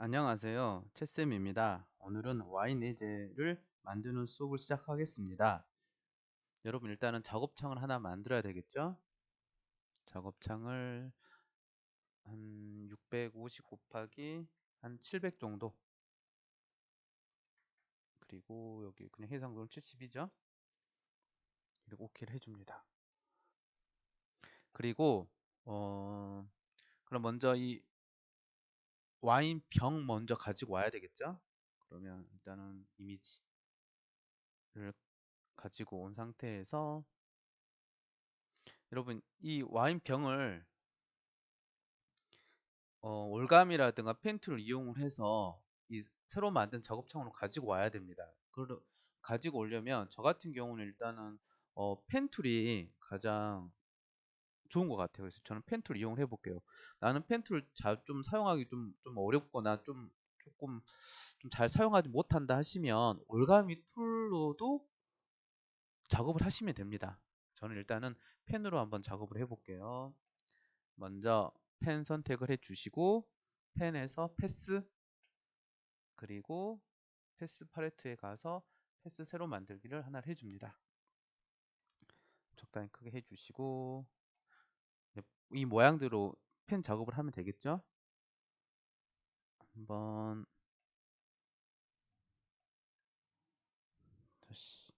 안녕하세요. 채쌤입니다. 오늘은 와인 예제를 만드는 수업을 시작하겠습니다. 여러분 일단은 작업창을 하나 만들어야 되겠죠? 작업창을 한 650 곱하기 한 700 정도. 그리고 여기 그냥 해상도는 70이죠? 그리고 OK를 해줍니다. 그리고 그럼 먼저 이 와인 병 먼저 가지고 와야 되겠죠? 그러면 일단은 이미지를 가지고 온 상태에서 여러분 이 와인 병을 올감이라든가 펜툴을 이용을 해서 이 새로 만든 작업창으로 가지고 와야 됩니다. 그걸 가지고 오려면 저 같은 경우는 일단은 펜툴이 가장 좋은 것 같아요. 그래서 저는 펜툴 이용을 해볼게요. 나는 펜툴 좀 사용하기 좀 어렵거나 조금 좀 잘 사용하지 못한다 하시면 올가미 툴로도 작업을 하시면 됩니다. 저는 일단은 펜으로 한번 작업을 해볼게요. 먼저 펜 선택을 해주시고 펜에서 패스 그리고 패스 팔레트에 가서 패스 새로 만들기를 하나를 해줍니다. 적당히 크게 해주시고 이 모양대로 펜 작업을 하면 되겠죠? 한번 다시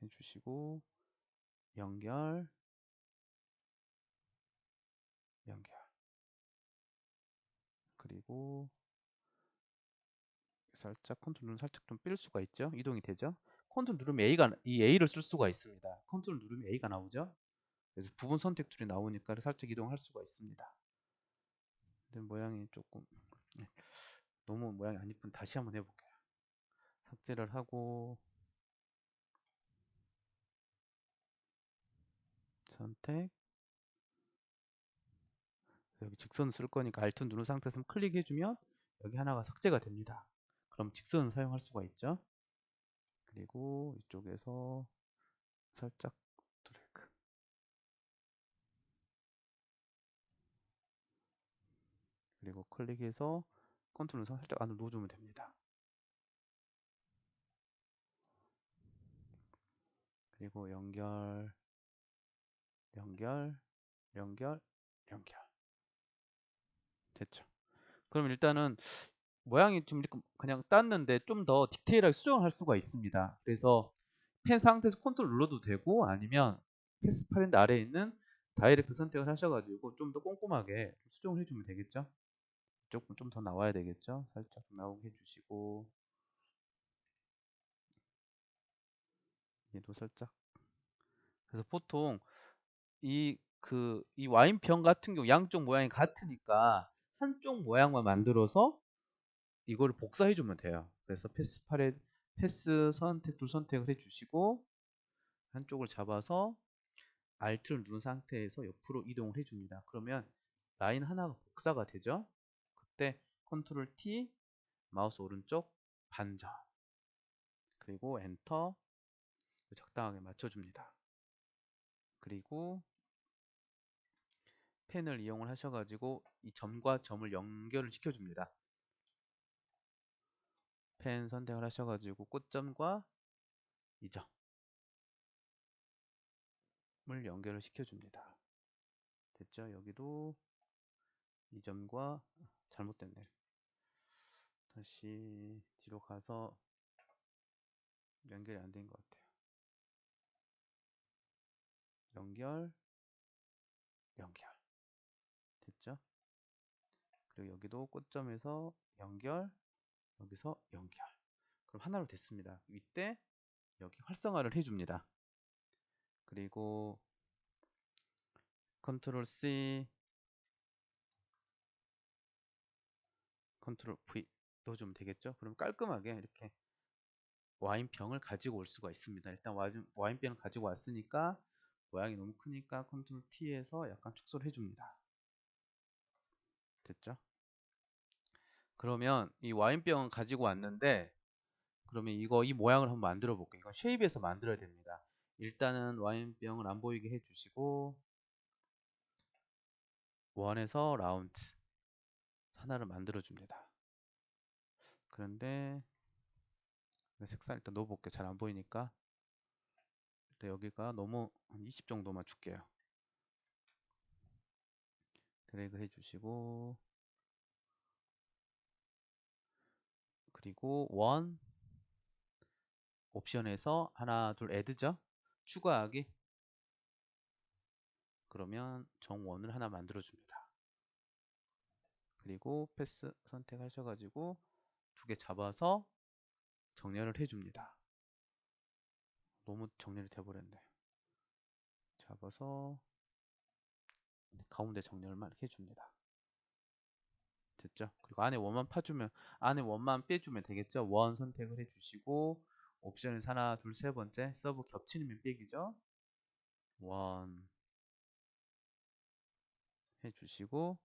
해주시고 연결 연결 그리고 살짝 컨트롤 누르면 살짝 좀 삘 수가 있죠? 이동이 되죠? 컨트롤 누르면 이 A를 쓸 수가 있습니다. 컨트롤 누르면 A가 나오죠? 그래서 부분 선택 툴이 나오니까 살짝 이동할 수가 있습니다. 근데 모양이 조금 너무 모양이 안 이쁜 다시 한번 해볼게요. 삭제를 하고 선택 여기 직선 쓸 거니까 Alt 누른 상태에서 클릭해주면 여기 하나가 삭제가 됩니다. 그럼 직선을 사용할 수가 있죠. 그리고 이쪽에서 살짝 드래그 그리고 클릭해서 컨트롤 눌러서 살짝 안으로 넣어주면 됩니다. 그리고 연결 연결 연결 연결 됐죠. 그럼 일단은 모양이 좀 그냥 땄는데 좀 더 디테일하게 수정할 수가 있습니다. 그래서 펜 상태에서 컨트롤 눌러도 되고 아니면 패스파랜드 아래에 있는 다이렉트 선택을 하셔가지고 좀 더 꼼꼼하게 수정을 해주면 되겠죠. 조금 좀 더 나와야 되겠죠. 살짝 나오게 해주시고 얘도 살짝. 그래서 보통 이 와인병 같은 경우 양쪽 모양이 같으니까 한쪽 모양만 만들어서 이거를 복사해 주면 돼요. 그래서 패스 선택 툴 선택을 해주시고 한쪽을 잡아서 Alt를 누른 상태에서 옆으로 이동을 해줍니다. 그러면 라인 하나가 복사가 되죠. 그때 컨트롤 T 마우스 오른쪽 반전 그리고 엔터 적당하게 맞춰줍니다. 그리고 펜을 이용을 하셔가지고 이 점과 점을 연결을 시켜줍니다. 펜 선택을 하셔가지고 꽃점과 이 점을 연결을 시켜줍니다. 됐죠? 여기도 이 점과 잘못됐네. 다시 뒤로 가서 연결이 안 된 것 같아요. 연결, 연결. 됐죠? 그리고 여기도 꽃점에서 연결, 여기서 연결. 그럼 하나로 됐습니다. 이때 여기 활성화를 해줍니다. 그리고 컨트롤 C, 컨트롤 V 넣어주면 되겠죠? 그럼 깔끔하게 이렇게 와인병을 가지고 올 수가 있습니다. 일단 와인병을 가지고 왔으니까 모양이 너무 크니까 컨트롤 T에서 약간 축소를 해줍니다. 됐죠? 그러면 이 와인병을 가지고 왔는데 그러면 이 모양을 한번 만들어 볼게요. 이건 쉐입에서 만들어야 됩니다. 일단은 와인병을 안 보이게 해주시고 원에서 라운드 하나를 만들어 줍니다. 그런데 색상 일단 넣어볼게요. 잘 안 보이니까 일단 여기가 너무 한 20 정도만 줄게요. 드래그 해주시고, 그리고 원 옵션에서 하나 둘 애드죠. 추가하기. 그러면 정원을 하나 만들어 줍니다. 그리고 패스 선택하셔가지고 두 개 잡아서 정렬을 해줍니다. 너무 정렬이 돼버렸네. 잡아서 가운데 정렬만 해줍니다. 됐죠? 그리고 안에 원만 파주면, 안에 원만 빼주면 되겠죠? 원 선택을 해주시고, 옵션에서 하나, 둘, 세 번째, 서브 겹치면 빼기죠? 원 해주시고,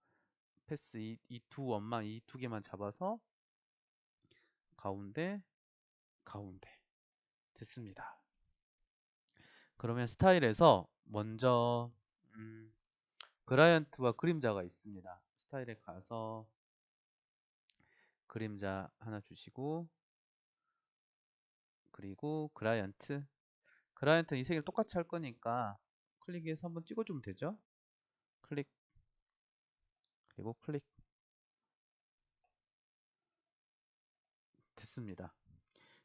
패스 이 두 원만, 이 두 개만 잡아서, 가운데, 가운데. 됐습니다. 그러면 스타일에서 먼저, 그라이언트와 그림자가 있습니다. 스타일에 가서, 그림자 하나 주시고, 그리고 그라이언트 이 세 개를 똑같이 할 거니까 클릭해서 한번 찍어주면 되죠. 클릭, 그리고 클릭. 됐습니다.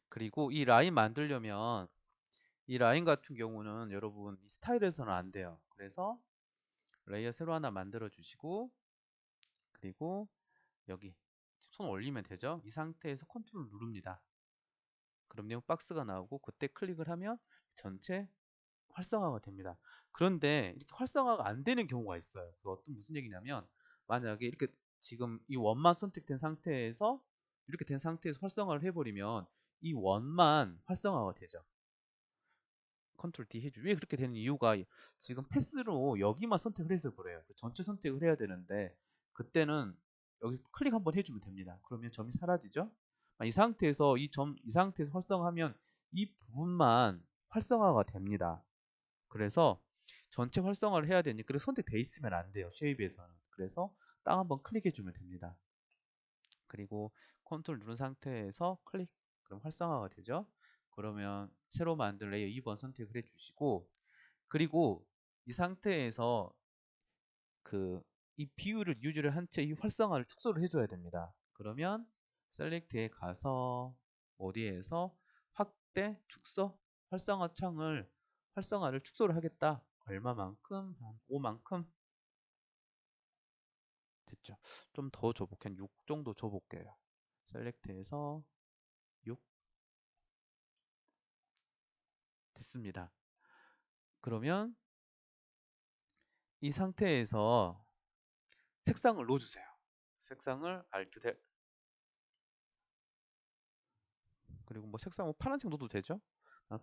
그리고 이 라인 만들려면 이 라인 같은 경우는 여러분 이 스타일에서는 안 돼요. 그래서 레이어 새로 하나 만들어 주시고, 그리고 여기 손 올리면 되죠. 이 상태에서 컨트롤 누릅니다. 그럼 내용 박스가 나오고 그때 클릭을 하면 전체 활성화가 됩니다. 그런데 이렇게 활성화가 안 되는 경우가 있어요. 그 어떤 무슨 얘기냐면, 만약에 이렇게 지금 이 원만 선택된 상태에서 이렇게 된 상태에서 활성화를 해버리면 이 원만 활성화가 되죠. 컨트롤 D 해주. 왜 그렇게 되는 이유가, 지금 패스로 여기만 선택을 해서 그래요. 전체 선택을 해야 되는데 그때는 여기서 클릭 한번 해주면 됩니다. 그러면 점이 사라지죠. 이 상태에서 이 상태에서 활성화하면 이 부분만 활성화가 됩니다. 그래서 전체 활성화를 해야 되니, 그래서 선택돼 있으면 안 돼요. 쉐입에서는. 그래서 딱 한번 클릭해 주면 됩니다. 그리고 컨트롤 누른 상태에서 클릭. 그럼 활성화가 되죠. 그러면 새로 만든 레이어 2번 선택을 해 주시고, 그리고 이 상태에서 이 비율을 유지를 한 채 이 활성화를 축소를 해줘야 됩니다. 그러면 셀렉트에 가서 어디에서 확대 축소 활성화 창을 활성화를 축소를 하겠다. 얼마만큼? 한 5만큼 됐죠. 좀 더 줘볼게요. 한 6 정도 줘볼게요. 셀렉트에서 6 됐습니다. 그러면 이 상태에서 색상을 넣어주세요. 색상을 Alt 대 그리고 뭐 색상 뭐 파란색 넣어도 되죠.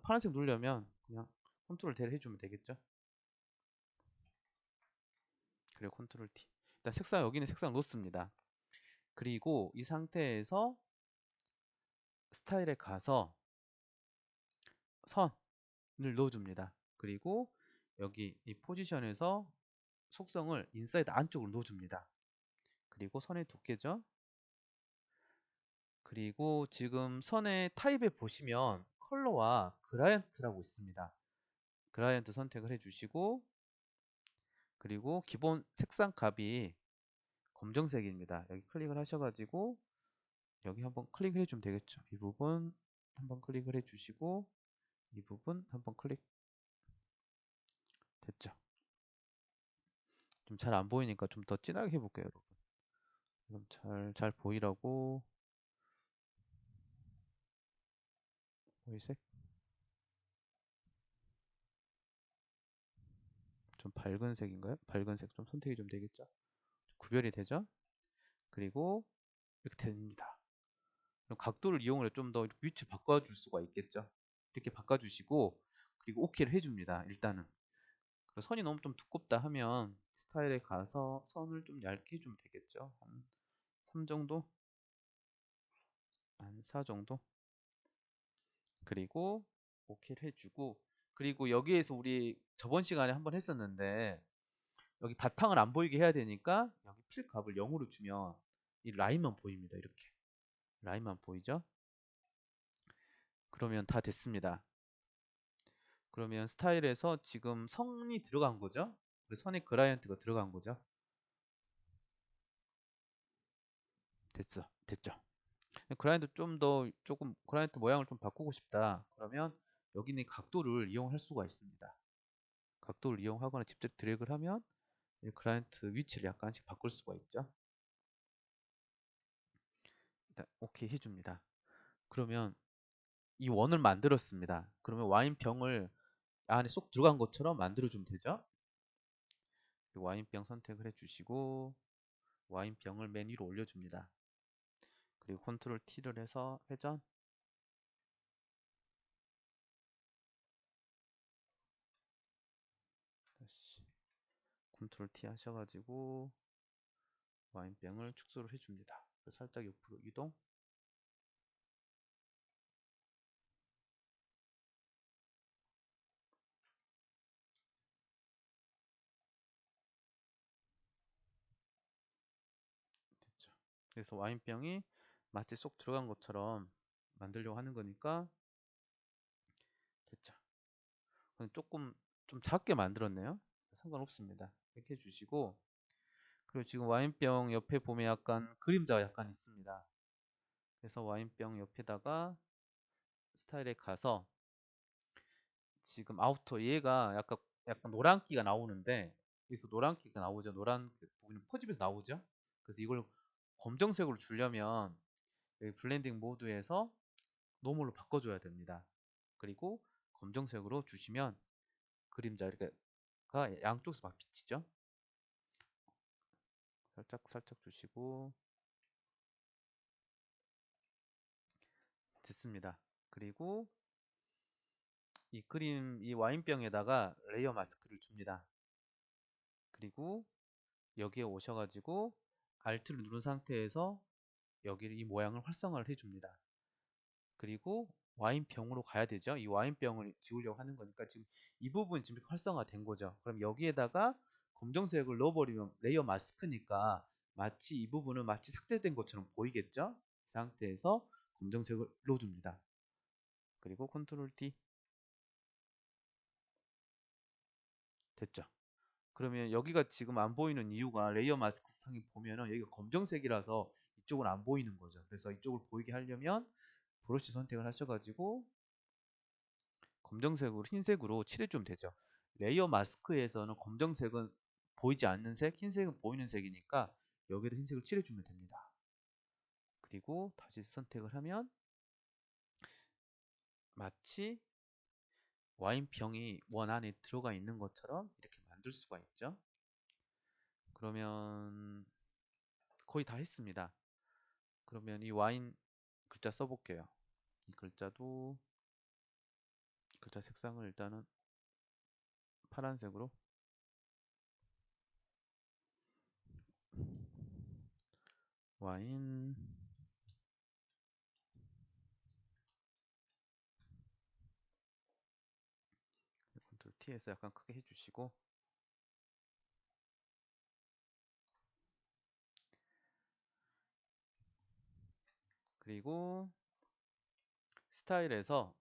파란색 누르려면 그냥 컨트롤 델 해주면 되겠죠. 그리고 컨트롤 T. 일단 색상 여기는 색상 넣습니다. 그리고 이 상태에서 스타일에 가서 선을 넣어줍니다. 그리고 여기 이 포지션에서 속성을 인사이드 안쪽으로 넣어줍니다. 그리고 선의 두께죠. 그리고 지금 선의 타입에 보시면 컬러와 그라이언트라고 있습니다. 그라이언트 선택을 해주시고, 그리고 기본 색상 값이 검정색입니다. 여기 클릭을 하셔가지고 여기 한번 클릭을 해주면 되겠죠. 이 부분 한번 클릭을 해주시고 이 부분 한번 클릭. 됐죠. 좀 잘 안 보이니까 좀 더 진하게 해볼게요, 여러분. 그럼 잘 보이라고. 보이색 좀 밝은 색인가요? 밝은 색 좀 선택이 좀 되겠죠. 구별이 되죠. 그리고 이렇게 됩니다. 그럼 각도를 이용을 좀 더 위치 바꿔줄 수가 있겠죠. 이렇게 바꿔주시고, 그리고 OK를 해줍니다. 일단은 선이 너무 좀 두껍다 하면 스타일에 가서 선을 좀 얇게 해주면 되겠죠. 한 3 정도? 한 4 정도? 그리고 OK를 해주고, 그리고 여기에서 우리 저번 시간에 한번 했었는데 여기 바탕을 안 보이게 해야 되니까 여기 필 값을 0으로 주면 이 라인만 보입니다. 이렇게 라인만 보이죠? 그러면 다 됐습니다. 그러면 스타일에서 지금 선이 들어간 거죠? 선에 그라디언트가 들어간 거죠? 됐죠? 그라디언트 좀 더 조금 그라디언트 모양을 좀 바꾸고 싶다. 그러면 여기 있는 각도를 이용할 수가 있습니다. 각도를 이용하거나 직접 드래그를 하면 이 그라디언트 위치를 약간씩 바꿀 수가 있죠. 일단 오케이 해줍니다. 그러면 이 원을 만들었습니다. 그러면 와인병을 안에 쏙 들어간 것처럼 만들어주면 되죠. 와인병 선택을 해주시고 와인병을 맨 위로 올려줍니다. 그리고 컨트롤 T를 해서 회전. 다시 컨트롤 T 하셔가지고 와인병을 축소를 해줍니다. 살짝 옆으로 이동. 됐죠. 그래서 와인병이 마치 쏙 들어간 것처럼 만들려고 하는 거니까 됐죠. 조금 좀 작게 만들었네요. 상관없습니다. 이렇게 해주시고 그리고 지금 와인병 옆에 보면 약간 그림자가 약간 있습니다. 그래서 와인병 옆에다가 스타일에 가서 지금 아우터 얘가 약간 노란기가 나오는데 여기서 노란기가 나오죠. 노란 그 부분이 포집에서 나오죠. 그래서 이걸 검정색으로 주려면 여기 블렌딩 모드에서 노멀로 바꿔줘야 됩니다. 그리고 검정색으로 주시면 그림자 이렇게가 양쪽에서 막 비치죠. 살짝 주시고 됐습니다. 그리고 이 와인병에다가 레이어 마스크를 줍니다. 그리고 여기에 오셔가지고 Alt를 누른 상태에서 여기를 이 모양을 활성화를 해줍니다. 그리고 와인병으로 가야 되죠. 이 와인병을 지우려고 하는 거니까 지금 이 부분 지금 활성화된 거죠. 그럼 여기에다가 검정색을 넣어버리면 레이어 마스크니까 마치 이 부분은 마치 삭제된 것처럼 보이겠죠? 이 상태에서 검정색을 넣어줍니다. 그리고 컨트롤 D 됐죠? 그러면 여기가 지금 안 보이는 이유가 레이어 마스크 상에 보면은 여기가 검정색이라서 이쪽은 안 보이는 거죠. 그래서 이쪽을 보이게 하려면 브러쉬 선택을 하셔가지고 검정색으로 흰색으로 칠해주면 되죠. 레이어 마스크에서는 검정색은 보이지 않는 색, 흰색은 보이는 색이니까 여기에도 흰색을 칠해주면 됩니다. 그리고 다시 선택을 하면 마치 와인병이 원 안에 들어가 있는 것처럼 이렇게 만들 수가 있죠. 그러면 거의 다 했습니다. 그러면 이 와인 글자 써볼게요. 이 글자도 글자 색상을 일단은 파란색으로 와인 컨트롤 T에서 약간 크게 해주시고 그리고 스타일에서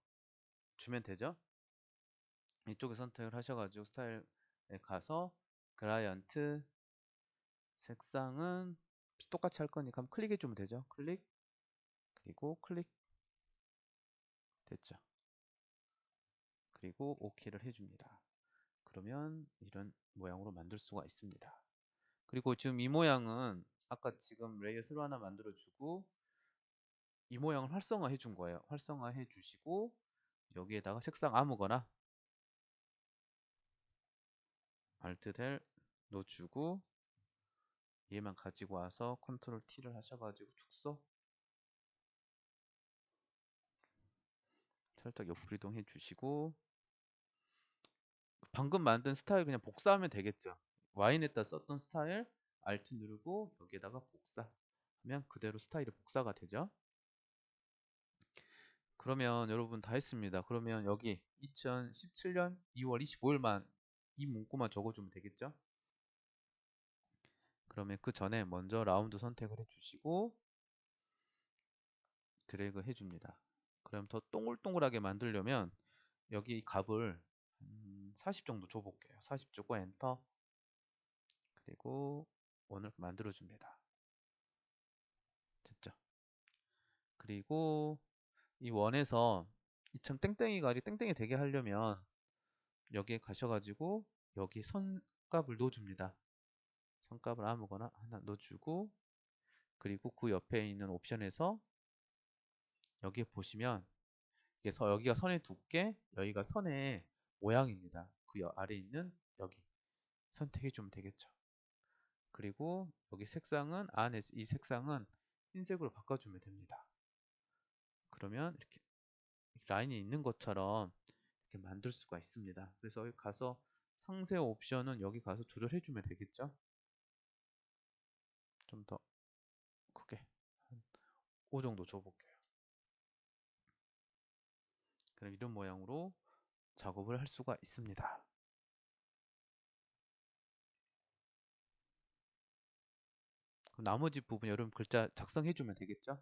주면 되죠. 이쪽에 선택을 하셔가지고 스타일에 가서 그라이언트 색상은 똑같이 할 거니까 한번 클릭해 주면 되죠. 클릭 그리고 클릭 됐죠. 그리고 OK를 해줍니다. 그러면 이런 모양으로 만들 수가 있습니다. 그리고 지금 이 모양은 아까 지금 레이어 새로 하나 만들어주고 이 모양을 활성화해 준 거예요. 활성화해 주시고 여기에다가 색상 아무거나 Alt 델 넣어주고 얘만 가지고 와서 컨트롤 T를 하셔가지고 축소 살짝 옆으로 이동해 주시고 방금 만든 스타일 그냥 복사하면 되겠죠. 와인에다 썼던 스타일 Alt 누르고 여기에다가 복사하면 그대로 스타일이 복사가 되죠. 그러면 여러분 다 했습니다. 그러면 여기 2017년 2월 25일만 이 문구만 적어주면 되겠죠. 그러면 그 전에 먼저 라운드 선택을 해주시고 드래그 해줍니다. 그럼 더 동글동글하게 만들려면 여기 값을 40 정도 줘볼게요. 40 주고 엔터. 그리고 원을 만들어줍니다. 됐죠? 그리고 이 원에서 이처럼 땡땡이가 땡땡이 되게 하려면 여기에 가셔가지고 여기 선값을 넣어줍니다. 선값을 아무거나 하나 넣어주고 그리고 그 옆에 있는 옵션에서 여기 보시면 이게 여기가 선의 두께, 여기가 선의 모양입니다. 그 아래 있는 여기 선택해 주면 되겠죠. 그리고 여기 색상은 안에 이 색상은 흰색으로 바꿔주면 됩니다. 그러면 이렇게 라인이 있는 것처럼 이렇게 만들 수가 있습니다. 그래서 여기 가서 상세 옵션은 여기 가서 조절해 주면 되겠죠. 좀 더 크게 한 5 정도 줘볼게요. 그럼 이런 모양으로 작업을 할 수가 있습니다. 그럼 나머지 부분 여러분 글자 작성해 주면 되겠죠?